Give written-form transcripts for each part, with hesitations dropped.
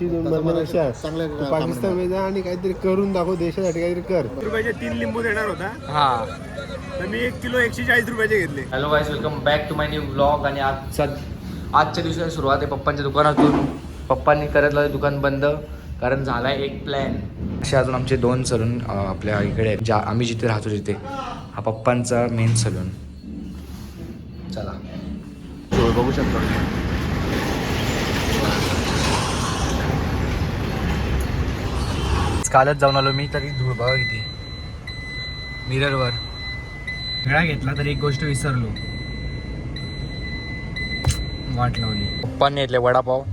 पाकिस्तान जा आणि काहीतरी करून दाखव, देशासाठी काहीतरी कर. रुपयाचे 3 लिंबू देणार होता. हा तर मी 1 किलो 140 रुपयाचे घेतले. Hello guys, welcome back to my new blog. आणि आजच्या दिवसाची सुरुवात आहे पप्पांच्या दुकानातून. पप्पांनी करत लावले दुकान बंद, कारण झाला आहे एक प्लॅन. असे अजून आमचे 2 सलून आपल्या इकडे ज्या आम्ही जिथे राहतो तिथे. हा पप्पांचा मेन सलून. चला बघू शकतो. कालच जाऊन आलो मी, तरी धूळ बघा किती. मिररवर वेळा घेतला तरी एक गोष्ट विसरलो, वाट लावली. पप्पांनी घेतले वडापाव.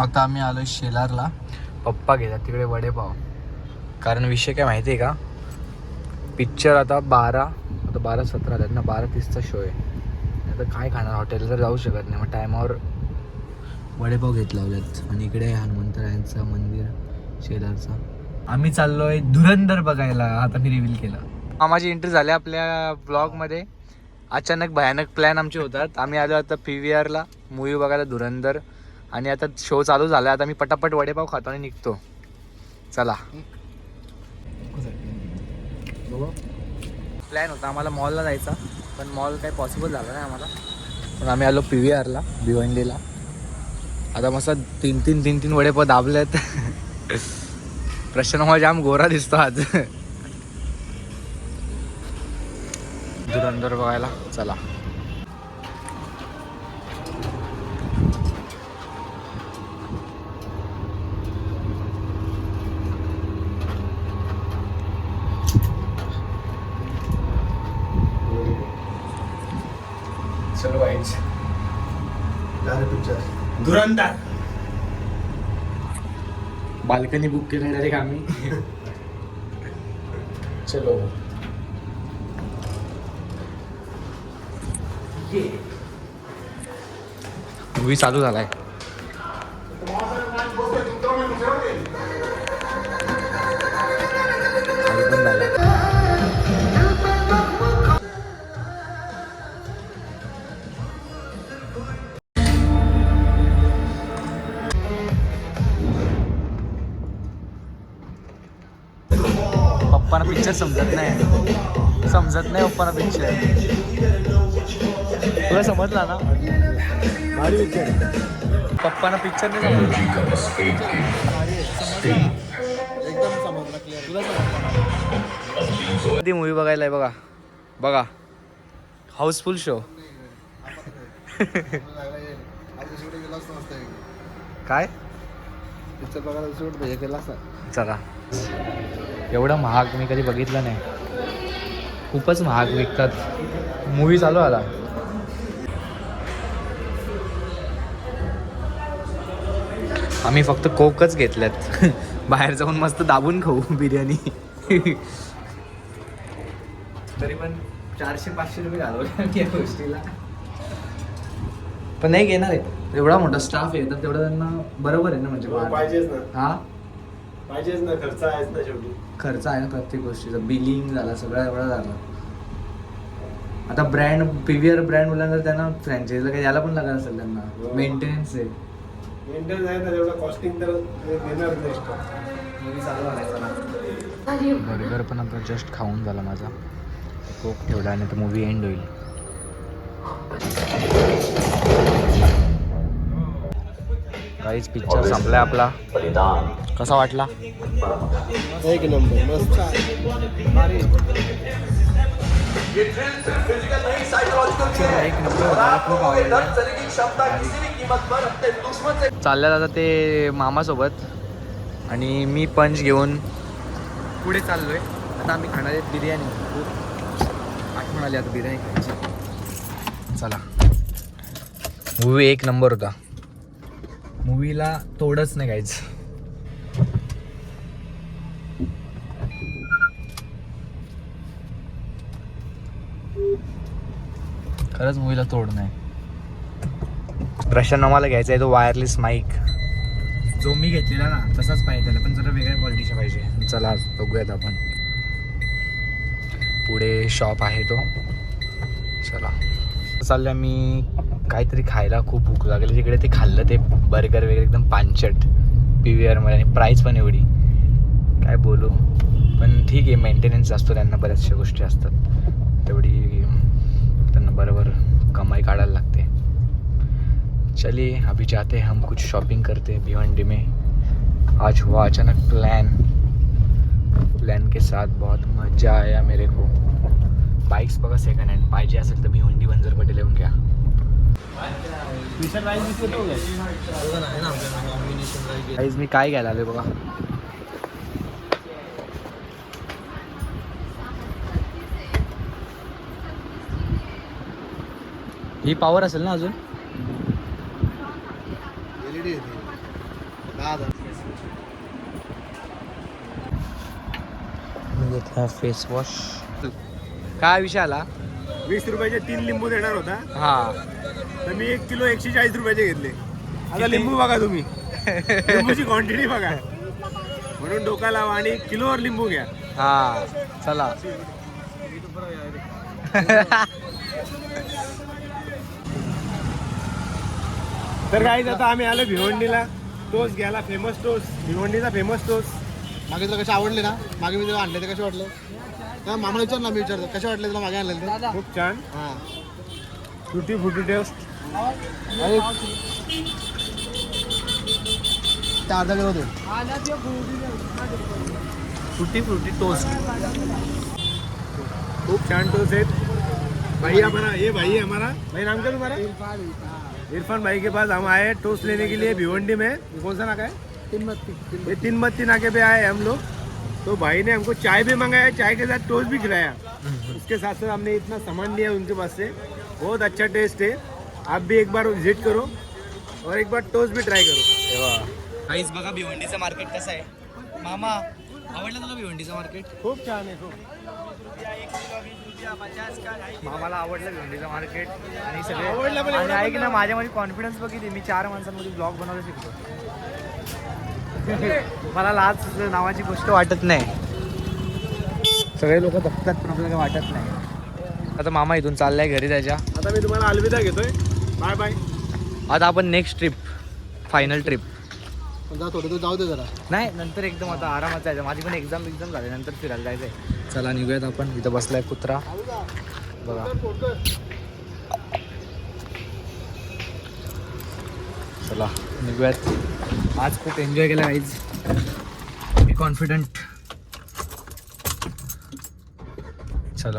आता आम्ही आलो शेलारला. पप्पा घेतात तिकडे वडेपाव. कारण विषय काय माहिती आहे का, पिक्चर आता 12:17 आहेत ना, 12:30चा शो आहे. आता काय खाणार, हॉटेलला तर जाऊ शकत नाही. मग टायमावर वडेपाव घेत लावल्यात. आणि इकडे हनुमंतरायांचं मंदिर शेलारचं. आम्ही चाललोय धुरंधर बघायला. आता मी रिव्हील केलं. माझी एंट्री झाली आपल्या ब्लॉगमध्ये. अचानक भयानक प्लॅन आमचे होतात. आम्ही आलो आता PVRला मूवी बघायला धुरंधर. आणि आता शो चालू झाला. आता मी पटापट वडेपाव खातो आणि निघतो. चला. प्लॅन होता आम्हाला मॉलला जायचा, पण मॉल काही पॉसिबल झालं नाही आम्हाला. पण आम्ही आलो PVRला, भिवंडीला. आता मस्त 3 वडेपाव दाबलेत. प्रश्न मला जाम गोरा दिसतो आज. धुरंधर बघायला चला. चलो गाइस, पिक्चर धुरंधर. बाल्कनी बुक केली डायरेक्ट आम्ही. चलो. मूवी चालू झालाय. पण झाला. पप्पांना पिक्चर समजत नाही पप्पांना पिक्चर. तुला समजला ना? भारी पिक्चर. पप्पांना पिक्चर नाही समजला. एकदम समजला क्लिअर. तुला समजला? ती मूवी बघायला आहे बघा हाऊसफुल शो. काय पिक्चर बघायला चला. एवढं महाग मी कधी बघितलं नाही. खूपच महाग विकतात. मूवी चालू आला. आम्ही फक्त कोकच घेतल्यात. बाहेर जाऊन मस्त दाबून खाऊ बिर्याणी. तरी पण 400-500 रुपये घालवले या गोष्टीला. पण नाही घेणार आहे. एवढा मोठा स्टाफ आहे तर तेवढं त्यांना बरोबर आहे ना. म्हणजे पाहिजेच ना. हा पाहिजेच ना. खर्च आहेच ना शेवटी. खर्च आहे ना प्रत्येक गोष्टीचा. बिलिंग झाला, सगळं एवढं झालं. आता ब्रँड PVR ब्रँड मुलांना त्यांना फ्रँचायझीला काही यायला पण लागणार असेल त्यांना. मेंटेनन्स आहे. मेंटेनन्स आहे तर एवढं कॉस्टिंग तर देणार नाही. मूवी चालू झाला. बर्गर पण आता जस्ट खाऊन झाला माझा. कोक ठेवला आणि तर मूवी एंड होईल. काहीच पिक्चर संपलाय आपला. कसा वाटला? एक नंबर मस्त. एक नंबर. खूप आवडला. चालल्यात आता ते मामासोबत. आणि मी पंच घेऊन पुढे चाललोय. आता आम्ही खाणार आहे बिर्याणी. खूप आठवण आली आता बिर्याणी खायची. चला. मूवी एक नंबर होता. मूवीला तोडच नाही काहीच. खरंच मूवीला तोड नाही. प्रशांत आम्हाला घ्यायचा आहे तो वायरलेस माईक. जो मी घेतलेला ना तसाच पाहिजे त्याला, पण जरा वेगळ्या क्वालिटीचा पाहिजे. चला बघूयात आपण. पुढे शॉप आहे तो. चला चाललं मी काहीतरी खायला. खूप भूक लागली तिकडे. ते खाल्लं ते बर्गर वगैरे एकदम पानचट PVR मध्ये आणि प्राईस पण एवढी काय बोलू. पण ठीक आहे, मेंटेनन्स असतो त्यांना, बऱ्याचशा गोष्टी असतात तेवढी त्यांना बरोबर कमाई काढायला लागते. चलिए अभी जाते हम कुछ शॉपिंग करते भिवंडी में. आज हुआ अचानक प्लान के साथ बहुत मजा आया मेरे को. बाईक्स बघा सेकंड हँड पाहिजे असेल तर भिवंडी बंजर पटेल येऊन घ्या. गाईज मी काय घ्यायला आलोय बघा. ही पॉवर असेल ना अजून. LED येते 10,000. मी घेतला फेस वॉश. काय विषय आला. 20 रुपयाचे 3 लिंबू देणार होता, हा तर मी 1 किलो 140 रुपयाचे घेतले. आता लिंबू बघा तुम्ही, लिंबूची क्वांटिटी बघा. म्हणून डोका लावा आणि किलोवर लिंबू घ्या. हा चला. तर काय आता आम्ही आलो भिवंडीला टोस्ट घ्यायला. फेमस टोस्ट, भिवंडीचा फेमस टोस्ट. मागे तुला कसे आवडले ना, मागे मी तुला आणले ते कसे वाटले ना, मामाला विचार ना, मी विचारतो कसे वाटले तुला मागे आणले ते. खूप छान. हां फ्रुटी फ्रुटी टेस्ट. आणि ते अर्धा किलो दे. Frooti Frooti toast. खूप छान टोस्ट आहेत. भाई हमारा, ये भाई है हमारा. भाई नाम क्या तुम्हारा? इरफान भाई के पास हम आए टोस्ट लेने के लिए भिवंडी में. ये कौन सा नाका है? ये तीनबत्ती नाके पे आए हम लोग. तो भाई ने हमको चाय भी मंगाया, चाय के साथ टोस्ट भी खिलाया. उसके साथ साथ हमने इतना सामान लिया उनके पास से. बहुत अच्छा टेस्ट है. आप भी एक बार विजिट करो और एक बार टोस्ट भी ट्राई करो. काहीच बघा भिवंडीचं मार्केट कसं आहे. मामा आवडलं तुला भिवंडीचं मार्केट? खूप छान आहे. खूप मामाला आवडलं भिवंडीचं मार्केट आणि आवडलं पण आणि ऐक ना, माझ्यामध्ये कॉन्फिडन्स बघितली. मी 4 माणसांमध्ये ब्लॉग बनवायला शिकतो. मला लाज नावाची गोष्ट वाटत नाही. सगळे लोक बघतात पण आपल्याला काही वाटत नाही. आता मामा इथून चाललाय घरी त्याच्या. आता मी तुम्हाला अलविदा घेतोय. Bye bye. आता आपण नेक्स्ट ट्रिप, फायनल ट्रिप. पण जा थोडं तर जाऊ दे जरा. नाही नंतर एकदम आता आरामात जायचं. माझी पण एक्झाम झाली, नंतर फिरायला जायचं आहे. चला निघूयात आपण. इथं बसलाय कुत्रा बघा. चला निघूयात. आज खूप एन्जॉय केला गाईज. मी कॉन्फिडंट. चला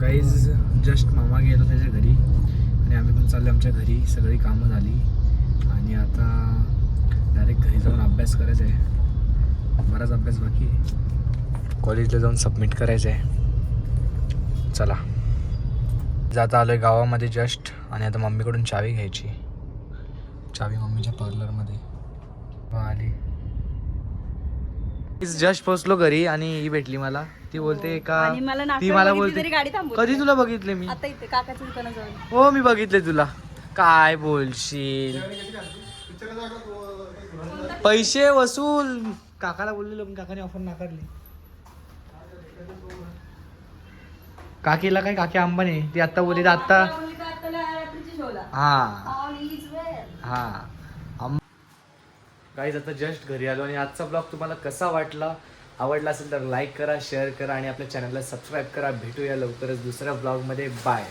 गाईज जस्ट मामा गेलो त्याच्या घरी आणि आम्ही पण चाललो आमच्या घरी. सगळी कामं झाली आणि आता डायरेक्ट घरी जाऊन अभ्यास करायचा आहे. बराच अभ्यास बाकी आहे. कॉलेजला जाऊन सबमिट करायचं आहे. चला जाता आलो आहे गावामध्ये जस्ट. आणि आता मम्मीकडून चावी घ्यायची. चावी मम्मीच्या पार्लरमध्ये आली. जस्ट पोचलो घरी आणि ही भेटली मला. ती बोलते का, ती मला बोलते कधी तुला बघितले मी. आता इथे काकाच्या दुकानाजवळ. हो मी बघितले तुला. काय बोलशील. पैसे वसूल. काकाला बोललेलो पण काकाने ऑफर नाकारली. काकीला काय, काकी अंबानी ती आत्ता बोलली तर आत्ता. हा गाईज आता जस्ट घरी आलो. आणि आजचा ब्लॉग तुम्हाला कसा वाटला. आवडला असेल तर लाईक करा, शेअर करा आणि आपल्या चॅनलला सबस्क्राईब करा. भेटूया लवकरच दुसऱ्या ब्लॉगमध्ये. बाय.